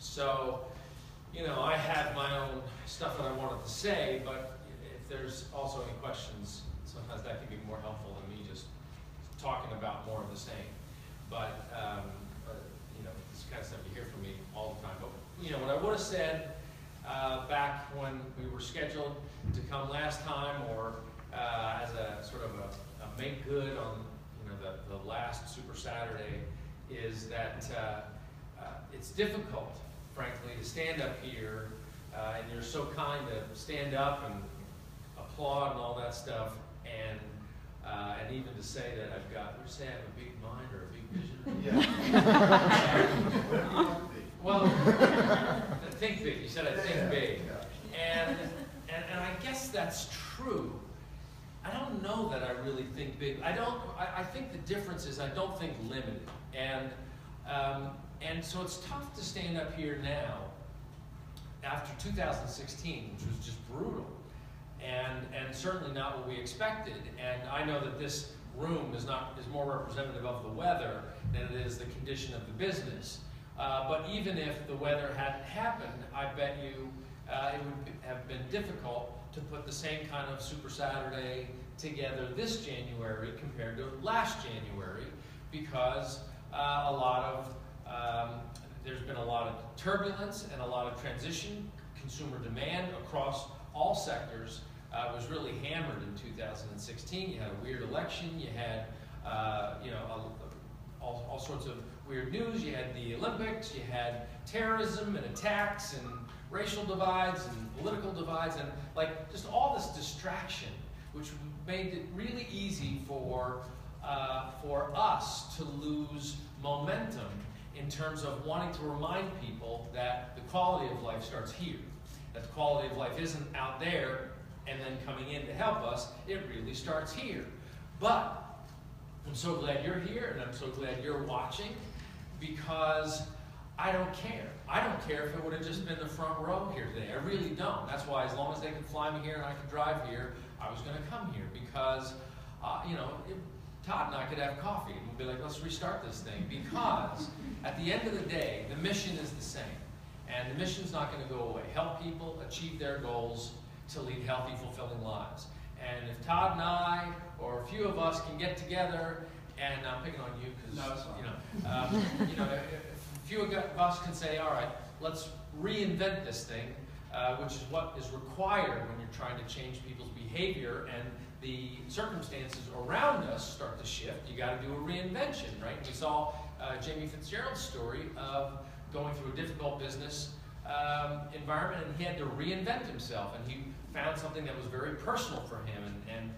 So, I had my own stuff that I wanted to say, but if there's also any questions, sometimes that can be more helpful than me just talking about more of the same. But, this kind of stuff you hear from me all the time. But, what I would have said back when we were scheduled to come last time, or as a sort of a make good on, the last Super Saturday, is that it's difficult, frankly, to stand up here, and you're so kind to stand up and applaud and all that stuff, and even to say that I've got, would you say I have a big mind or a big vision? Yeah. Well, think big. You said I think big, and I guess that's true. I don't know that I really think big. I think the difference is I don't think limited, and so it's tough to stand up here now after 2016, which was just brutal, and certainly not what we expected. And I know that this room is more representative of the weather than it is the condition of the business. But even if the weather hadn't happened, I bet you it would have been difficult to put the same kind of Super Saturday together this January compared to last January, because there's been a lot of turbulence and a lot of transition. Consumer demand across all sectors was really hammered in 2016. You had a weird election. You had all sorts of weird news. You had the Olympics. You had terrorism and attacks and racial divides and political divides, and just all this distraction, which made it really easy for us to lose momentum in terms of wanting to remind people that the quality of life starts here. That the quality of life isn't out there and then coming in to help us. It really starts here. But I'm so glad you're here, and I'm so glad you're watching, because I don't care. I don't care if it would have just been the front row here today. I really don't. That's why, as long as they could fly me here and I could drive here, I was going to come here, because, Todd and I could have coffee and we'd be like, let's restart this thing, because at the end of the day, the mission is the same. And the mission's not going to go away. Help people achieve their goals to lead healthy, fulfilling lives. And if Todd and I, or a few of us, can get together, and I'm picking on you because, if a few of us can say, all right, let's reinvent this thing, which is what is required when you're trying to change people's behavior and the circumstances around us start to shift. You got to do a reinvention, right? We saw Jamie Fitzgerald's story of going through a difficult business environment, and he had to reinvent himself, and he found something that was very personal for him and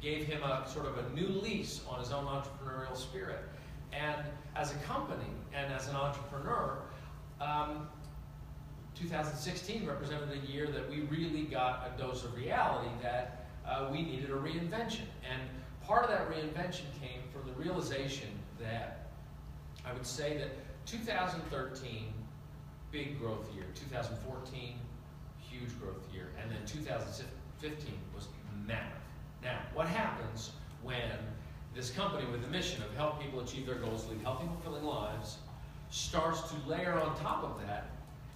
gave him a sort of a new lease on his own entrepreneurial spirit. And as a company and as an entrepreneur, 2016 represented a year that we really got a dose of reality that we needed a reinvention. And part of that reinvention came from the realization that I would say that 2013, big growth year. 2014, huge growth year. And then 2015 was massive. Now, what happens when this company with a mission of help people achieve their goals, lead healthy, fulfilling lives, starts to layer on top of that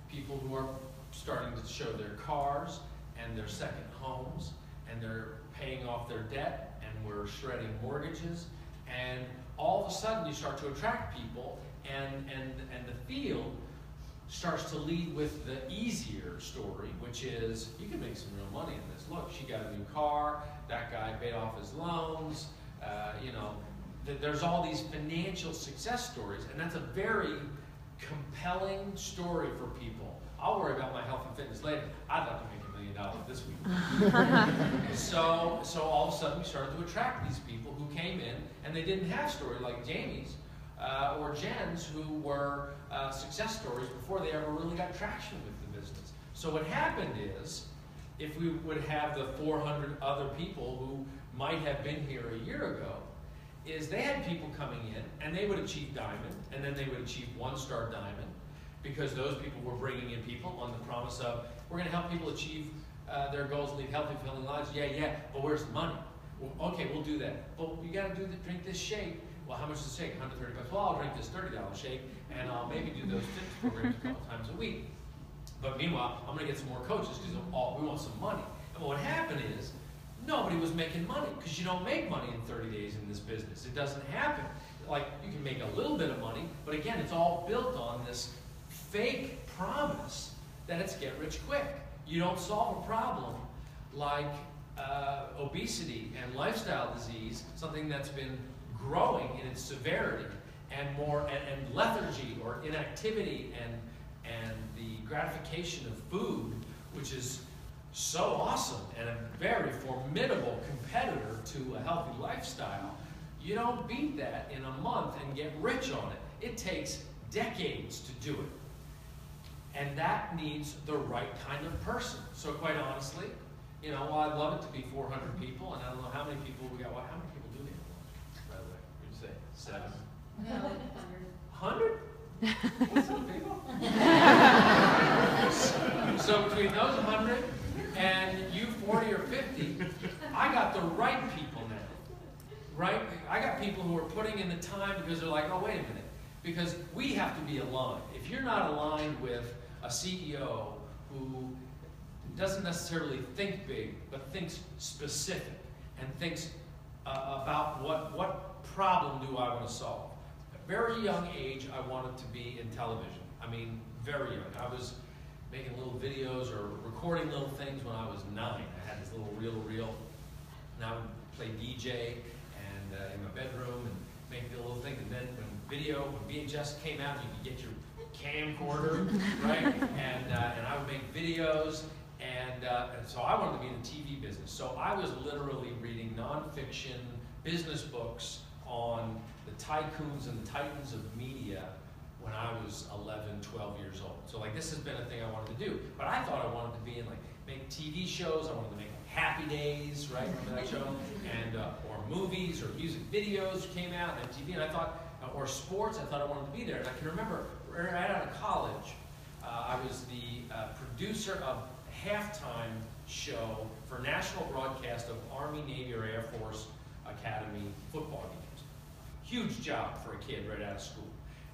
people who are starting to show their cars and their second homes, and they're paying off their debt, and we're shredding mortgages, and all of a sudden you start to attract people, and the field starts to lead with the easier story, which is, you can make some real money in this. Look, she got a new car, that guy paid off his loans, there's all these financial success stories, and that's a very compelling story for people. I'll worry about my health and fitness later. I'd like to make $1 million this week. So all of a sudden we started to attract these people who came in, and they didn't have story like Jamie's or Jen's, who were success stories before they ever really got traction with the business. So what happened is, if we would have the 400 other people who might have been here a year ago, is they had people coming in, and they would achieve diamond, and then they would achieve 1-star diamond, because those people were bringing in people on the promise of, we're going to help people achieve their goals, lead healthy, fulfilling lives. Yeah, but where's the money? Well, okay, we'll do that. But you got to drink this shake, well, how much does it take? 130 bucks. Well, I'll drink this $30 shake, and I'll maybe do those fitness programs a couple times a week. But meanwhile, I'm going to get some more coaches because we want some money. And what happened is, nobody was making money because you don't make money in 30 days in this business. It doesn't happen. Like, you can make a little bit of money, but again, it's all built on this fake promise that it's get rich quick. You don't solve a problem like obesity and lifestyle disease, something that's been growing in its severity, and lethargy or inactivity and the gratification of food, which is so awesome and a very formidable competitor to a healthy lifestyle. You don't beat that in a month and get rich on it. It takes decades to do it. And that needs the right kind of person. So quite honestly, well, I'd love it to be 400 people, and I don't know how many people we got. Well, how many people do we have, by the way? What did you say? 7? No, 100? What's up, people? So between those 100 and you 40 or 50, I got the right people now, right? I got people who are putting in the time because they're like, oh, wait a minute, because we have to be aligned. If you're not aligned with a CEO who doesn't necessarily think big, but thinks specific and thinks about what problem do I want to solve. At a very young age, I wanted to be in television. I mean, very young. I was making little videos or recording little things when I was 9. I had this little reel, and I would play DJ and in my bedroom and make the little thing. And then when VHS came out, you could get your camcorder, right? And I would make videos. And so I wanted to be in the TV business. So I was literally reading nonfiction business books on the tycoons and the titans of media when I was 11, 12 years old. So like this has been a thing I wanted to do. But I thought I wanted to be in make TV shows. I wanted to make Happy Days, right? Remember that show? And or movies or music videos came out on TV. And I thought, or sports, I thought I wanted to be there. And I can remember right out of college, I was the producer of halftime show for national broadcast of Army, Navy, or Air Force Academy football games. Huge job for a kid right out of school.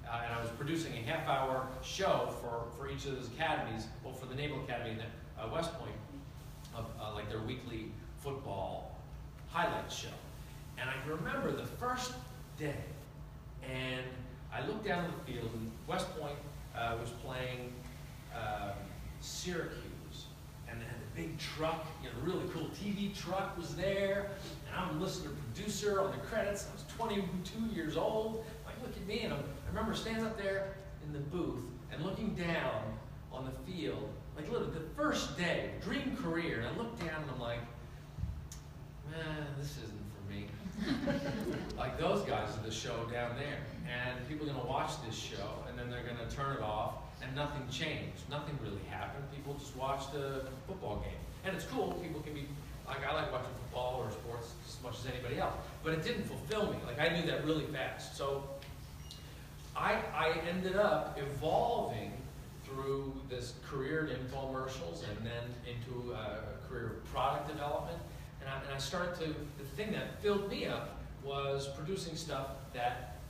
And I was producing a half-hour show for each of those academies, well, for the Naval Academy and West Point, of like their weekly football highlights show. And I remember the first day, and I looked down at the field, and West Point was playing Syracuse. And they had the big truck, the really cool TV truck was there, and I'm listening to producer on the credits. I was 22 years old. Like, look at me, and I remember standing up there in the booth and looking down on the field, like literally the first day, dream career, and I looked down and I'm like, man, this isn't for me. Like those guys at the show down there, and people are gonna watch this show, and then they're gonna turn it off, and nothing changed. Nothing really happened. People just watched the football game. And it's cool. People can be, like, I like watching football or sports just as much as anybody else. But it didn't fulfill me. Like, I knew that really fast. So I ended up evolving through this career in infomercials and then into a career of product development. And I started to, the thing that filled me up was producing stuff that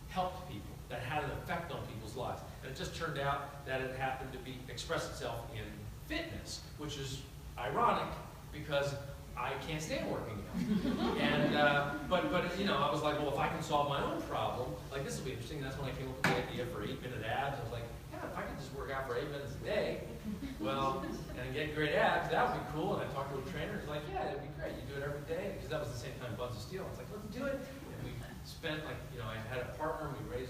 helped people, that had an effect on people's lives. And it just turned out that it happened to express itself in fitness, which is ironic because I can't stand working out. And but I was like, well, if I can solve my own problem, like this will be interesting. That's when I came up with the idea for 8-minute abs. I was like, yeah, if I could just work out for 8 minutes a day, well, and get great abs, that would be cool. And I talked to a trainer. He's like, yeah, that'd be great. You do it every day, because that was the same time Buns of Steel. I was like, let's do it. And we spent I had a partner. We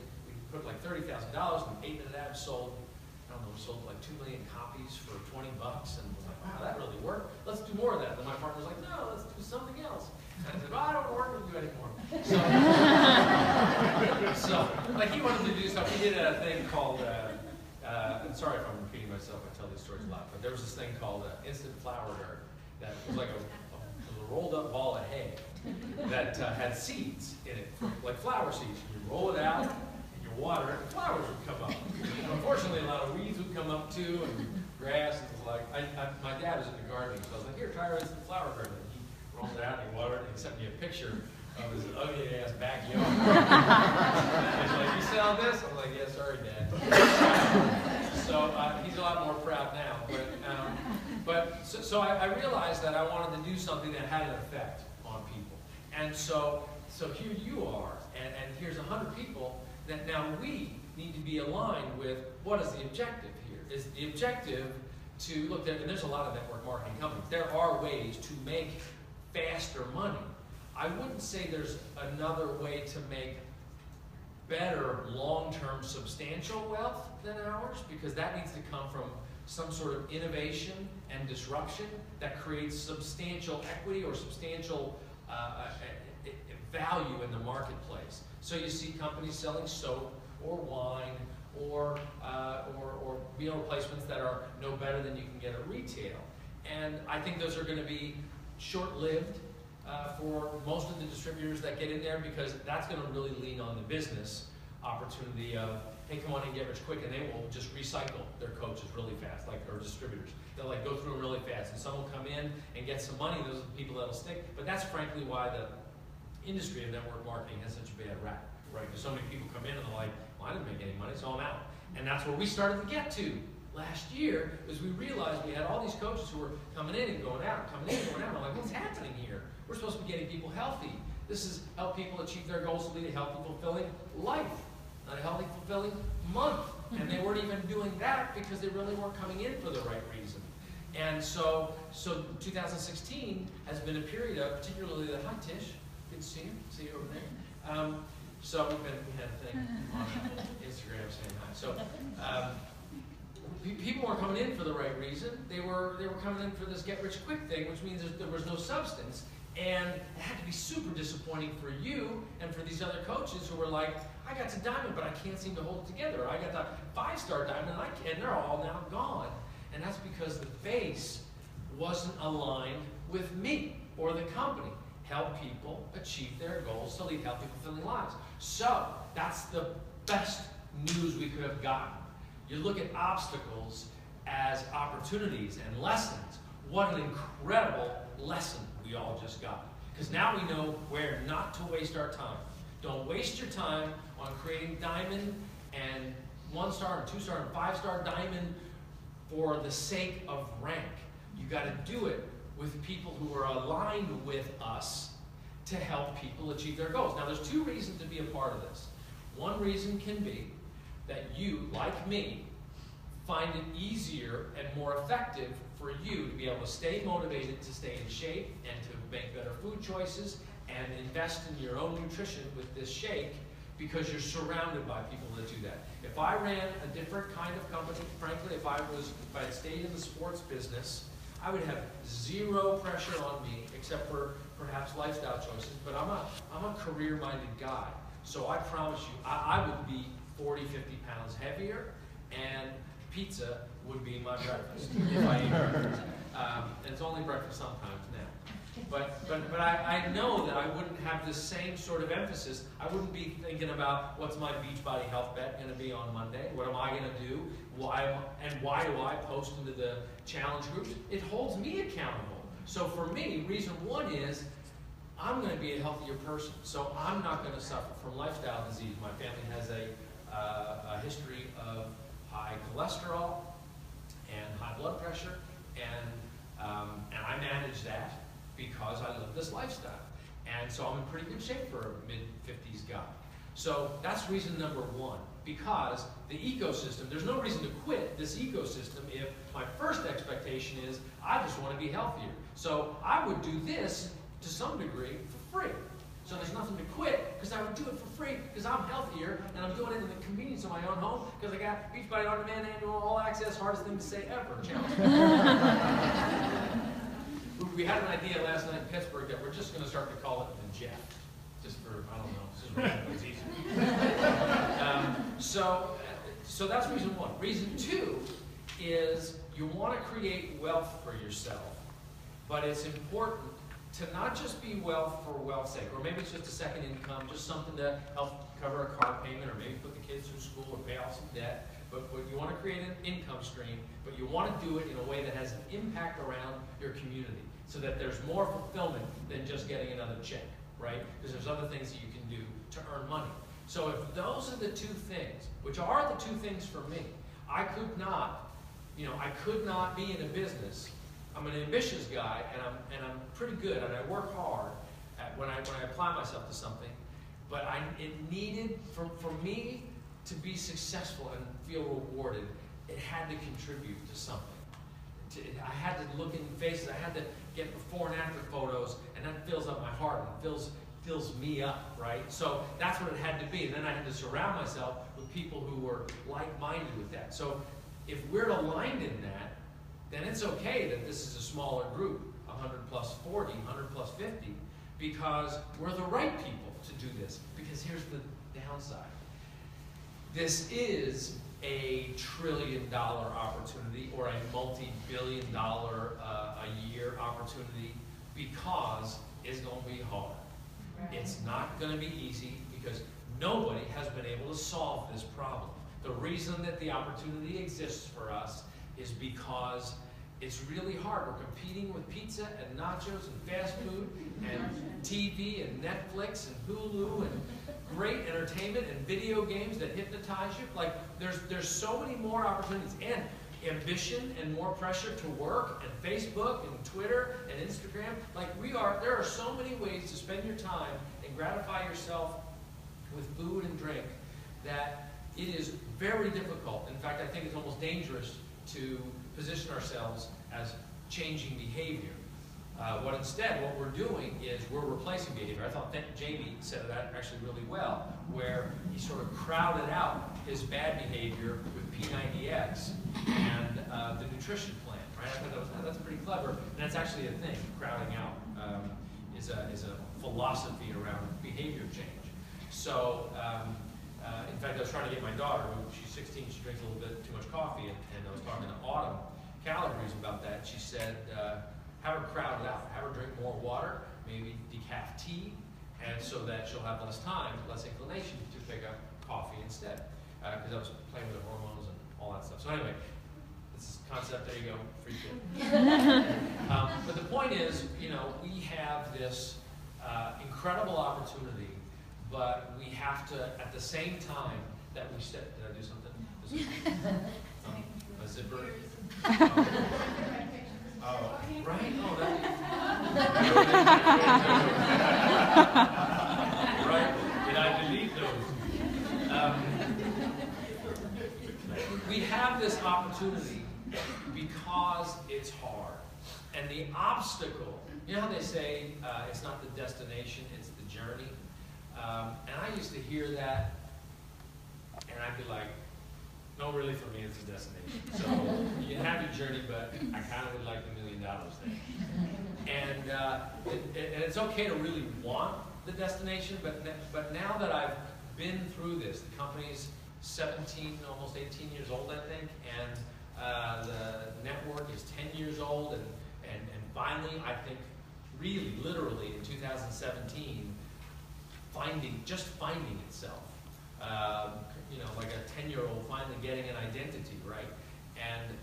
put like $30,000, and 8-minute abs sold. I don't know, we sold like 2 million copies for $20, and was like, wow, that really worked. Let's do more of that. And then my partner was like, no, let's do something else. And I said, well, I don't work with you anymore. So like he wanted to do stuff. He did a thing called, I'm sorry if I'm repeating myself, I tell these stories a lot, but there was this thing called instant flour dirt that was like a rolled up ball of hay that had seeds in it, like flower seeds. You roll it out, water, and flowers would come up. And unfortunately, a lot of weeds would come up too, and grass, and it was like, my dad was into gardening, so I was like, here, try our instant flower garden. And he rolled it out, and he watered it, and he sent me a picture of his ugly ass backyard. He's like, you sell this? I'm like, yeah, sorry, Dad. So he's a lot more proud now. So I realized that I wanted to do something that had an effect on people. And so here you are, and here's 100 people that now we need to be aligned with what is the objective here. Is the objective to, look, and there's a lot of network marketing companies. There are ways to make faster money. I wouldn't say there's another way to make better long-term substantial wealth than ours, because that needs to come from some sort of innovation and disruption that creates substantial equity or substantial value in the marketplace. So you see companies selling soap or wine or meal replacements that are no better than you can get at retail. And I think those are going to be short-lived for most of the distributors that get in there, because that's going to really lean on the business opportunity of, hey, come on and get rich quick, and they will just recycle their coaches really fast, like our distributors. They'll like go through them really fast, and some will come in and get some money. Those are the people that'll stick. But that's frankly why the industry of network marketing has such a bad rap, right? Because so many people come in and they're like, well, I didn't make any money, so I'm out. And that's where we started to get to last year, is we realized we had all these coaches who were coming in and going out, coming in and going out. I'm like, what's happening here? We're supposed to be getting people healthy. This is help people achieve their goals to lead a healthy, fulfilling life, not a healthy, fulfilling month. And they weren't even doing that because they really weren't coming in for the right reason. And so 2016 has been a period of, particularly the, hi Tish, good to see you over there. So we had a thing on Instagram saying hi. So people weren't coming in for the right reason. They were coming in for this get rich quick thing, which means there was no substance. And it had to be super disappointing for you and for these other coaches who were like, I got to diamond, but I can't seem to hold it together. I got the 5-star diamond, and they're all now gone. And that's because the base wasn't aligned with me or the company. Help people achieve their goals to lead healthy, fulfilling lives. So that's the best news we could have gotten. You look at obstacles as opportunities and lessons. What an incredible lesson we all just got. Because now we know where not to waste our time. Don't waste your time on creating diamond and 1-star and 2-star and 5-star diamond for the sake of rank. You got to do it with people who are aligned with us to help people achieve their goals. Now, there's 2 reasons to be a part of this. One reason can be that you, like me, find it easier and more effective for you to be able to stay motivated, to stay in shape, and to make better food choices and invest in your own nutrition with this shake, because you're surrounded by people that do that. If I ran a different kind of company, frankly, if I had stayed in the sports business, I would have 0 pressure on me, except for perhaps lifestyle choices. But I'm a career-minded guy, so I promise you, I would be 40, 50 pounds heavier, and pizza would be my breakfast if I ate breakfast. And it's only breakfast sometimes now. But I know that I wouldn't have the same sort of emphasis. I wouldn't be thinking about what's my Beachbody health bet going to be on Monday? What am I going to do? Why do I post into the challenge groups? It holds me accountable. So for me, reason 1 is I'm going to be a healthier person. So I'm not going to suffer from lifestyle disease. My family has a history of high cholesterol and high blood pressure, and I manage that because I live this lifestyle. And so I'm in pretty good shape for a mid-50s guy. So that's reason number 1, because the ecosystem, there's no reason to quit this ecosystem if my first expectation is I just want to be healthier. So I would do this to some degree for free. So there's nothing to quit, because I would do it for free because I'm healthier, and I'm doing it in the convenience of my own home because I got Beachbody On Demand Annual All Access, hardest thing to say ever challenge. We had an idea last night in Pittsburgh that we're just going to start to call it the Jeff, just for, I don't know, this is random, it's easy. So that's reason 1. Reason 2 is you want to create wealth for yourself, but it's important to not just be wealth for wealth's sake, or maybe it's just a second income, just something to help cover a car payment, or maybe put the kids through school or pay off some debt. But you want to create an income stream, but you want to do it in a way that has an impact around your community, so that there's more fulfillment than just getting another check. right? Because there's other things that you can do to earn money. So if those are the two things, which are the two things for me, I could not be in a business. I'm an ambitious guy, and I'm pretty good, and I work hard when I apply myself to something. But it needed, for me to be successful and feel rewarded, it had to contribute to something. I had to look in faces. I had to get before and after photos, and that fills up my heart and fills me up, right? So that's what it had to be. And then I had to surround myself with people who were like-minded with that. So if we're aligned in that, then it's okay that this is a smaller group, 100 plus 40, 100 plus 50, because we're the right people to do this. Because here's the downside. This is a $1 trillion opportunity or a multi-billion-dollar a year opportunity, because it's going to be hard. Right. It's not going to be easy, because nobody has been able to solve this problem. The reason that the opportunity exists for us is because it's really hard. We're competing with pizza and nachos and fast food and TV and Netflix and Hulu and great entertainment and video games that hypnotize you. Like, there's so many more opportunities, and ambition and more pressure to work, and Facebook and Twitter and Instagram. Like, there are so many ways to spend your time and gratify yourself with food and drink that it is very difficult. In fact, I think it's almost dangerous to position ourselves as changing behavior. What we're doing is we're replacing behavior. I thought Jamie said that actually really well, where he sort of crowded out his bad behavior with P90X and the nutrition plan, right? I thought that's pretty clever, and that's actually a thing. Crowding out is a philosophy around behavior change. So, in fact, I was trying to get my daughter, she's 16, she drinks a little bit too much coffee, and I was talking to Autumn Calabrese about that. She said, have her crowd it out, have her drink more water, maybe decaf tea, and so that she'll have less time, less inclination to pick up coffee instead. Because I was playing with the hormones and all that stuff. So anyway, this is concept, there you go, free kid. But the point is, we have this incredible opportunity, but we have to, at the same time that we step, did I do something? A zipper? Oh, right? Oh, right? Did I delete those? We have this opportunity because it's hard. And the obstacle, you know how they say it's not the destination, it's the journey? And I used to hear that, and I'd be like, no, really, for me, it's a destination. So you can have your journey, but I kind of would like the $1 million thing. And it's okay to really want the destination, but now that I've been through this, the company's 17, almost 18 years old, I think, and the network is 10 years old, and finally, I think, really, literally, in 2017, finding itself. Like a 10-year-old finally getting an identity, right? And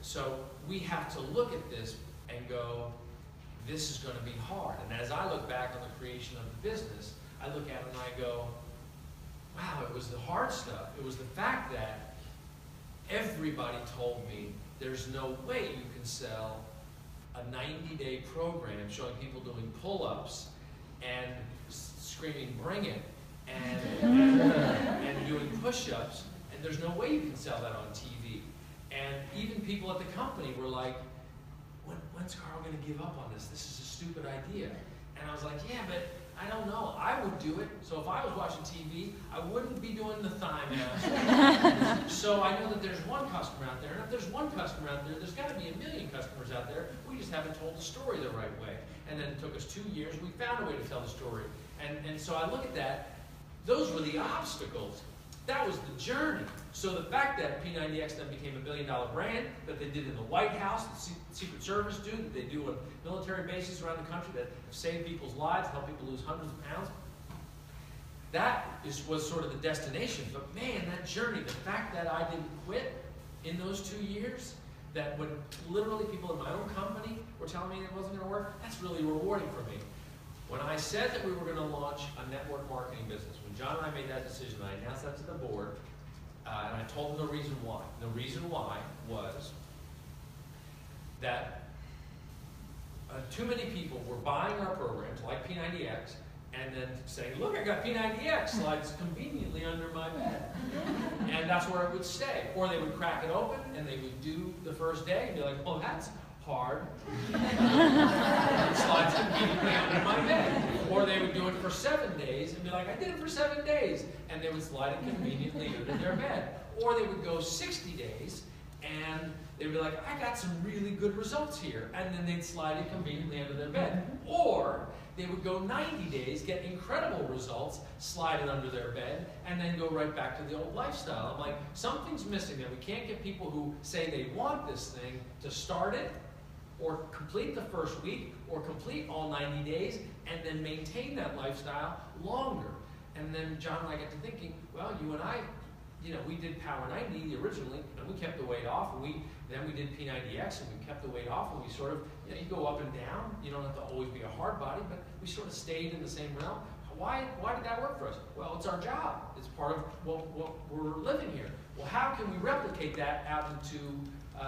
so we have to look at this and go, this is going to be hard. And as I look back on the creation of the business, I look at it and I go, wow, it was the hard stuff. It was the fact that everybody told me there's no way you can sell a 90-day program showing people doing pull-ups and screaming, bring it, and doing push-ups, and there's no way you can sell that on TV. And even people at the company were like, when's Carl going to give up on this? This is a stupid idea. And I was like, yeah, but I don't know. I would do it. So if I was watching TV, I wouldn't be doing the thigh massage. So I know that there's one customer out there, and if there's one customer out there, there's got to be a million customers out there. We just haven't told the story the right way. And then it took us 2 years. We found a way to tell the story. And so I look at that. Those were the obstacles. That was the journey. So the fact that P90X then became $1 billion brand, that they did in the White House, the Secret Service do, that they do on military bases around the country that have saved people's lives, helped people lose hundreds of pounds, that was sort of the destination. But man, that journey, the fact that I didn't quit in those 2 years, that when literally people in my own company were telling me it wasn't going to work, that's really rewarding for me. When I said that we were going to launch a network marketing business, when John and I made that decision, I announced that to the board, and I told them the reason why. The reason why was that too many people were buying our programs, like P90X, and then saying, look, I got P90X slides conveniently under my bed. And that's where it would stay. Or they would crack it open, and they would do the first day, and be like, oh, that's hard. It slides conveniently under my bed. Or they would do it for 7 days, and be like, I did it for 7 days. And they would slide it conveniently under their bed. Or they would go 60 days, and they'd be like, I got some really good results here. And then they'd slide it conveniently under their bed. Or they would go 90 days, get incredible results, slide it under their bed, and then go right back to the old lifestyle. I'm like, something's missing there. We can't get people who say they want this thing to start it, or complete the first week, or complete all 90 days, and then maintain that lifestyle longer. And then John and I get to thinking, well, you and I, we did Power 90 originally, and we kept the weight off, and then we did P90X, and we kept the weight off, and we sort of, you go up and down. You don't have to always be a hard body, but we sort of stayed in the same realm. Why did that work for us? Well, it's our job. It's part of what we're living here. Well, how can we replicate that out into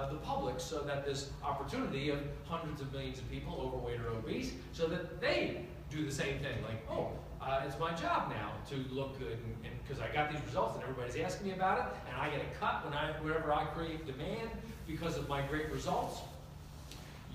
the public so that this opportunity of hundreds of millions of people, overweight or obese, so that they do the same thing, like, oh, it's my job now to look good, and because I got these results and everybody's asking me about it, and I get a cut whenever I create demand because of my great results.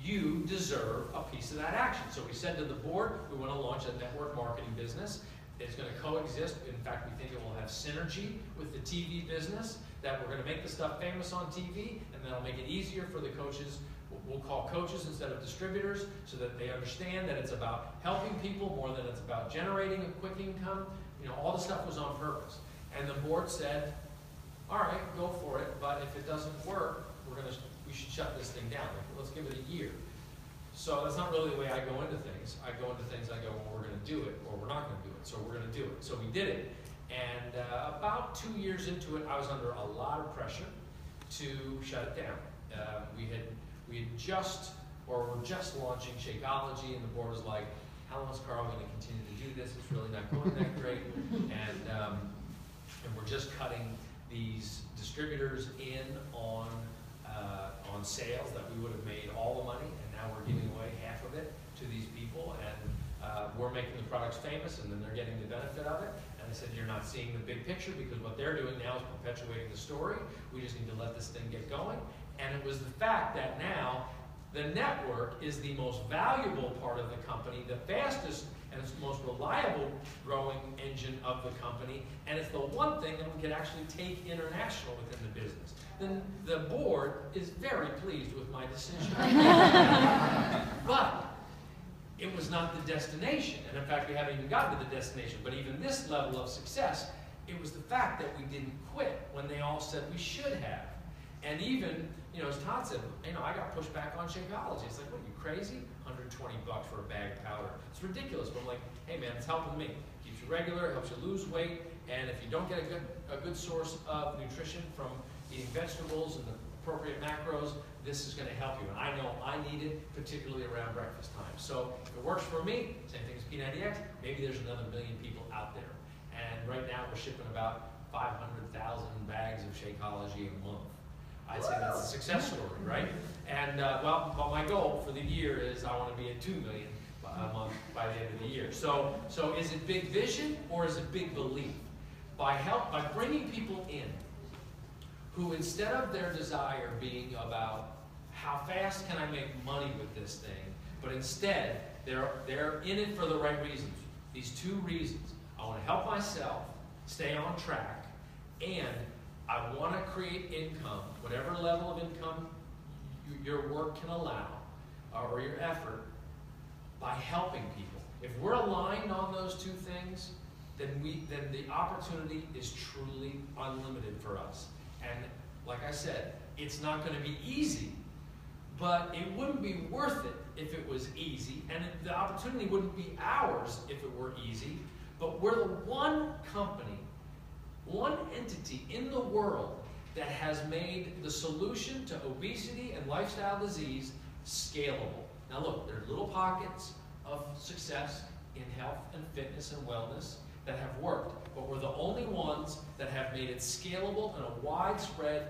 You deserve a piece of that action. So we said to the board, we want to launch a network marketing business. It's going to coexist. In fact, we think it will have synergy with the TV business, that we're going to make the stuff famous on TV, and that'll make it easier for the coaches. We'll call coaches instead of distributors, so that they understand that it's about helping people more than it's about generating a quick income. All the stuff was on purpose. And the board said, all right, go for it, but if it doesn't work, we should shut this thing down. Let's give it a year. So that's not really the way I go into things. I go into things, I go, well, we're going to do it, or we're not going to do it. So we're going to do it. So we did it. And about 2 years into it, I was under a lot of pressure to shut it down. We had just launching Shakeology, and the board was like, how long is Carl going to continue to do this? It's really not going that great. And we're just cutting these distributors in on sales that we would have made all the money, and now we're giving away half of it to these people, and we're making the products famous, and then they're getting the benefit of it. And I said, you're not seeing the big picture, because what they're doing now is perpetuating the story. We just need to let this thing get going. And it was the fact that now the network is the most valuable part of the company, the fastest and it's the most reliable growing engine of the company, and it's the one thing that we can actually take international within the business. Then the board is very pleased with my decision. But it was not the destination, and in fact we haven't even gotten to the destination, but even this level of success, it was the fact that we didn't quit when they all said we should have. And even, as Todd said, I got pushed back on Shakeology. It's like, what, are you crazy? $120 for a bag of powder. It's ridiculous, but I'm like, hey man, it's helping me. Keeps you regular, helps you lose weight, and if you don't get a good source of nutrition from eating vegetables and the appropriate macros, this is going to help you. And I know I need it, particularly around breakfast time. So if it works for me, same thing as P90X, maybe there's another million people out there. And right now we're shipping about 500,000 bags of Shakeology a month. I'd say that's a success story, right? And well, my goal for the year is I want to be at 2 million a month by the end of the year. So is it big vision or is it big belief? By bringing people in who, instead of their desire being about how fast can I make money with this thing, but instead they're in it for the right reasons. These two reasons: I want to help myself stay on track, and I want to create income, whatever level of income your work can allow, or your effort, by helping people. If we're aligned on those two things, then the opportunity is truly unlimited for us. And like I said, it's not going to be easy, but it wouldn't be worth it if it was easy, and the opportunity wouldn't be ours if it were easy. But we're the one company, one entity in the world that has made the solution to obesity and lifestyle disease scalable. Now look, there are little pockets of success in health and fitness and wellness that have worked, but we're the only ones that have made it scalable in a widespread,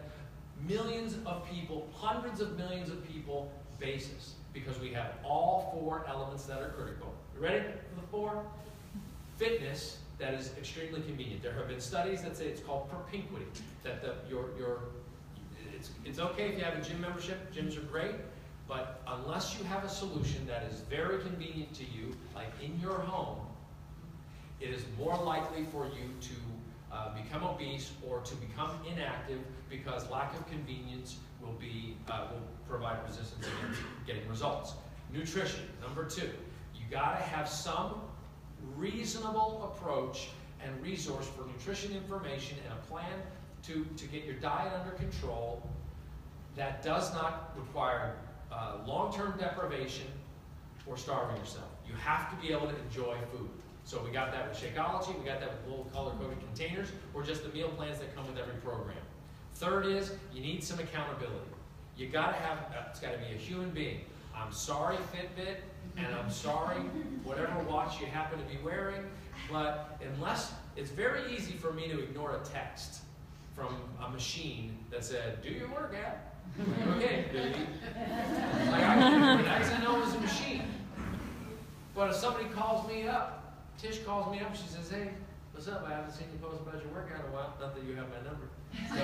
millions of people, hundreds of millions of people basis, because we have all 4 elements that are critical. You ready for the 4? Fitness that is extremely convenient. There have been studies that say it's called propinquity, that it's okay if you have a gym membership. Gyms are great, but unless you have a solution that is very convenient to you, like in your home, it is more likely for you to become obese or to become inactive, because lack of convenience will provide resistance against getting results. Nutrition, number 2. You gotta have some reasonable approach and resource for nutrition information and a plan to get your diet under control that does not require long-term deprivation or starving yourself. You have to be able to enjoy food. So we got that with Shakeology, we got that with little color-coded containers, or just the meal plans that come with every program. Third is, you need some accountability. You gotta have, it's gotta be a human being. I'm sorry, Fitbit, and I'm sorry, whatever watch you happen to be wearing, but unless, it's very easy for me to ignore a text from a machine that said, do your workout. Okay, baby. Like, I can do that because I know it was a machine. But if somebody calls me up, Tish calls me up, she says, hey, what's up? I haven't seen you post about your workout in a while. Not that you have my number. So,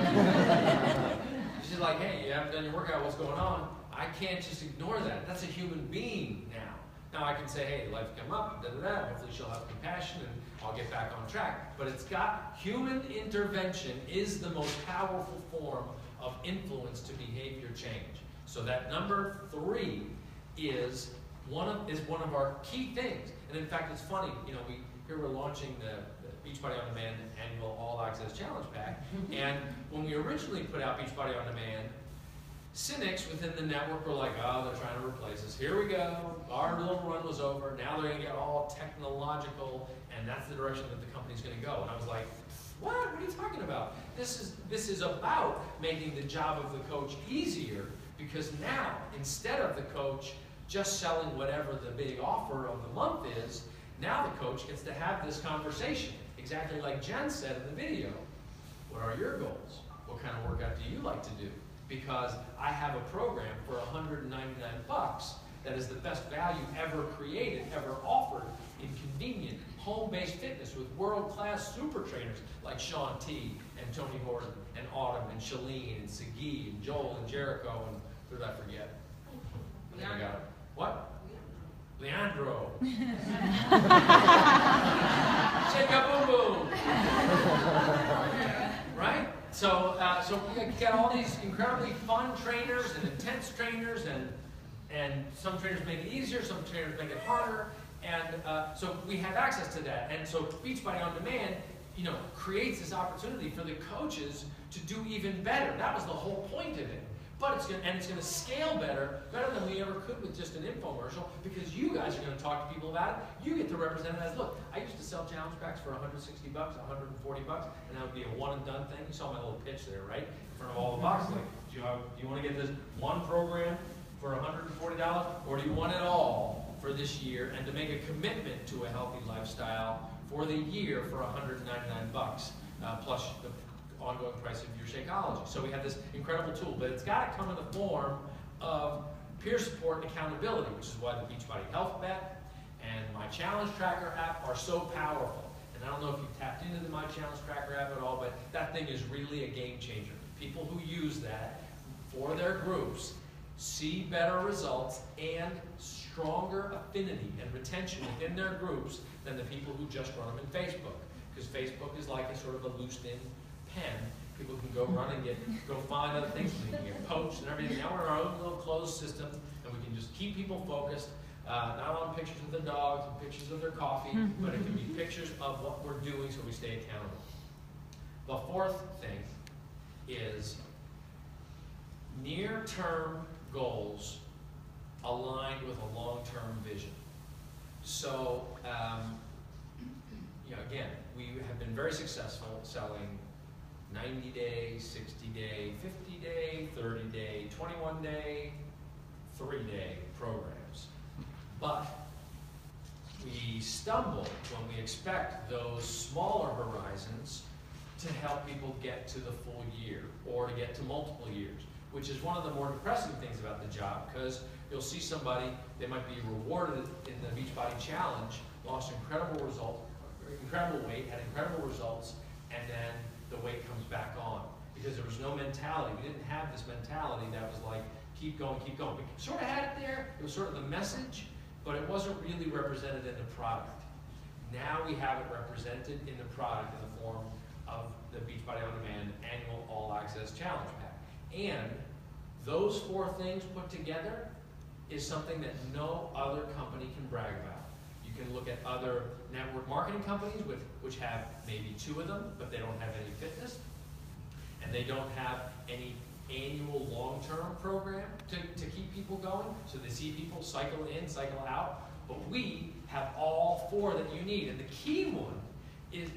she's like, hey, you haven't done your workout, what's going on? I can't just ignore that. That's a human being now. Now I can say, hey, life come up, da-da-da. Hopefully she'll have compassion and I'll get back on track. But it's got, human intervention is the most powerful form of influence to behavior change. So that number 3 is one of our key things. And in fact, it's funny, you know, here we're launching the Beachbody On Demand annual All Access Challenge Pack. And when we originally put out Beachbody On Demand, cynics within the network were like, oh, they're trying to replace us. Here we go. Our little run was over. Now they're going to get all technological, and that's the direction that the company's going to go. And I was like, what? What are you talking about? This is about making the job of the coach easier, because now, instead of the coach just selling whatever the big offer of the month is, now the coach gets to have this conversation, exactly like Jen said in the video. What are your goals? What kind of workout do you like to do? Because I have a program for $199 that is the best value ever created, ever offered in convenient, home-based fitness with world-class super trainers like Sean T. and Tony Horton and Autumn and Shalene and Sagi and Joel and Jericho and who did I forget? I think I got it. What? Leandro. Shake a boom boom. Right? So we got all these incredibly fun trainers and intense trainers, and some trainers make it easier, some trainers make it harder, and so we have access to that. And so Beachbody On Demand, you know, creates this opportunity for the coaches to do even better. That was the whole point of it. But it's going to scale better than we ever could with just an infomercial, because you guys are going to talk to people about it. You get to represent it as, look, I used to sell challenge packs for $160, $140, and that would be a one and done thing. You saw my little pitch there, right? In front of all the boxes. Like, do you want to get this one program for $140, or do you want it all for this year and to make a commitment to a healthy lifestyle for the year for $199 plus the ongoing price of your Shakeology? So we have this incredible tool, but it's got to come in the form of peer support and accountability, which is why the Beachbody Health Bet and my Challenge Tracker app are so powerful. And I don't know if you've tapped into the My Challenge Tracker app at all, but that thing is really a game changer. People who use that for their groups see better results and stronger affinity and retention within their groups than the people who just run them in Facebook. Because Facebook is like a sort of a loosed-in pen. People can go run and go find other things, and they can get poached and everything. Now we're in our own little closed system, and we can just keep people focused, not on pictures of their dogs and pictures of their coffee, but it can be pictures of what we're doing so we stay accountable. The fourth thing is near-term goals aligned with a long-term vision. So, again, we have been very successful selling 90-day, 60-day, 50-day, 30-day, 21-day, 3-day programs. But we stumble when we expect those smaller horizons to help people get to the full year or to get to multiple years, which is one of the more depressing things about the job, because you'll see somebody, they might be rewarded in the Beachbody Challenge, lost incredible weight, had incredible results, and then the weight comes back on. Because there was no mentality. We didn't have this mentality that was like, keep going, keep going. We sort of had it there. It was sort of the message, but it wasn't really represented in the product. Now we have it represented in the product in the form of the Beachbody On Demand Annual All Access Challenge Pack. And those 4 things put together is something that no other company can brag about. You can look at other network marketing companies which have maybe 2 of them, but they don't have any fitness. And they don't have any annual long-term program to keep people going. So they see people cycle in, cycle out. But we have all 4 that you need. And the key one is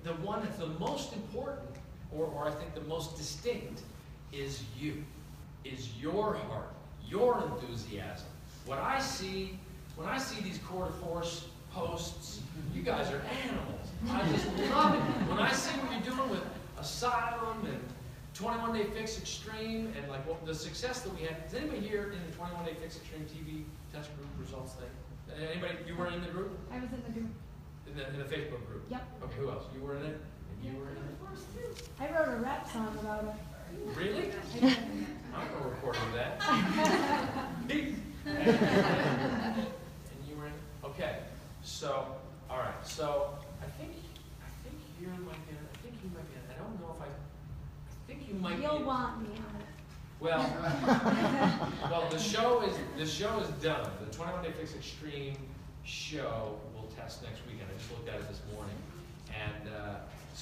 the one that's the most important, or I think the most distinct, is you. Is your heart, your enthusiasm. When I see these Core de Force posts, you guys are animals. I just love it. When I see what you're doing with Asylum and 21 Day Fix Extreme and like the success that we had. Is anybody here in the 21 Day Fix Extreme TV test group results thing? Anybody? You were in the group? I was in the group. In the Facebook group? Yep. Okay, who else? You were in it? And you were in it? I wrote a rap song about it. Really? I did. I'm going to record that. And you were in it? Okay. So, all right. So, I think you might be in it. I think you might be in it. I don't know if I think you might be. You'll want me on it. Well, the show is done. The 21 Day Fix Extreme show will test next weekend. I just looked at it this morning, and